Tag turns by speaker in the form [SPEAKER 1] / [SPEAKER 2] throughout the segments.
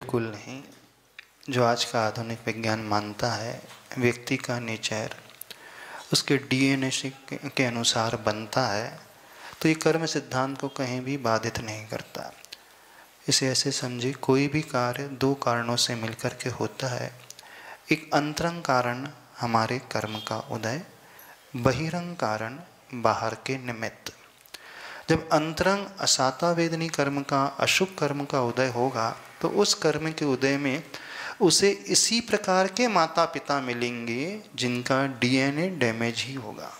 [SPEAKER 1] बिल्कुल नहीं। जो आज का आधुनिक विज्ञान मानता है व्यक्ति का नेचर उसके डीएनए के अनुसार बनता है, तो ये कर्म सिद्धांत को कहीं भी बाधित नहीं करता। इसे ऐसे समझे, कोई भी कार्य दो कारणों से मिलकर के होता है। एक अंतरंग कारण हमारे कर्म का उदय, बहिरंग कारण बाहर के निमित्त। जब अंतरंग असाता वेदनी कर्म का, अशुभ कर्म का उदय होगा, तो उस कर्म के उदय में उसे इसी प्रकार के माता पिता मिलेंगे जिनका डीएनए डैमेज ही होगा।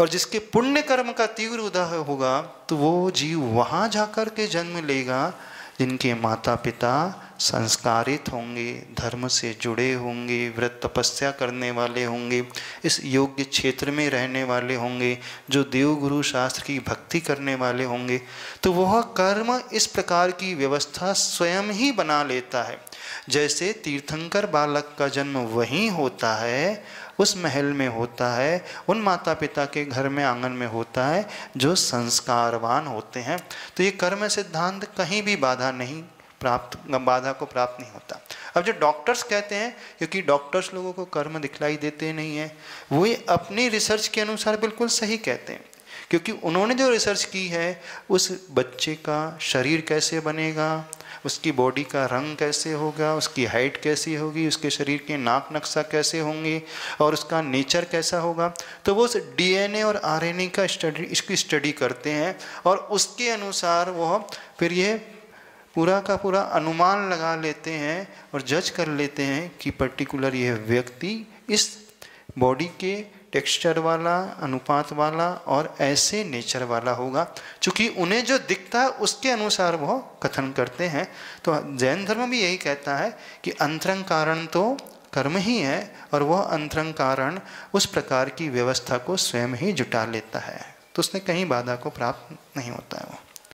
[SPEAKER 1] और जिसके पुण्य कर्म का तीव्र उदय होगा, तो वो जीव वहाँ जाकर के जन्म लेगा जिनके माता पिता संस्कारित होंगे, धर्म से जुड़े होंगे, व्रत तपस्या करने वाले होंगे, इस योग्य क्षेत्र में रहने वाले होंगे, जो देव गुरु शास्त्र की भक्ति करने वाले होंगे। तो वह कर्म इस प्रकार की व्यवस्था स्वयं ही बना लेता है। जैसे तीर्थंकर बालक का जन्म वहीं होता है, उस महल में होता है, उन माता पिता के घर में, आंगन में होता है जो संस्कारवान होते हैं। तो ये कर्म सिद्धांत कहीं भी बाधा को प्राप्त नहीं होता। अब जो डॉक्टर्स कहते हैं, क्योंकि डॉक्टर्स लोगों को कर्म दिखलाई देते नहीं है, वो ये अपनी रिसर्च के अनुसार बिल्कुल सही कहते हैं, क्योंकि उन्होंने जो रिसर्च की है उस बच्चे का शरीर कैसे बनेगा, उसकी बॉडी का रंग कैसे होगा, उसकी हाइट कैसी होगी, उसके शरीर के नाक नक्शा कैसे होंगे और उसका नेचर कैसा होगा, तो वो डीएनए और आरएनए का इसकी स्टडी करते हैं और उसके अनुसार वो फिर ये पूरा का पूरा अनुमान लगा लेते हैं और जज कर लेते हैं कि पर्टिकुलर यह व्यक्ति इस बॉडी के टेक्सचर वाला, अनुपात वाला और ऐसे नेचर वाला होगा। चूँकि उन्हें जो दिखता है उसके अनुसार वो कथन करते हैं। तो जैन धर्म भी यही कहता है कि अंतरंग कारण तो कर्म ही है और वह अंतरंग कारण उस प्रकार की व्यवस्था को स्वयं ही जुटा लेता है, तो उसने कहीं बाधा को प्राप्त नहीं होता है वो।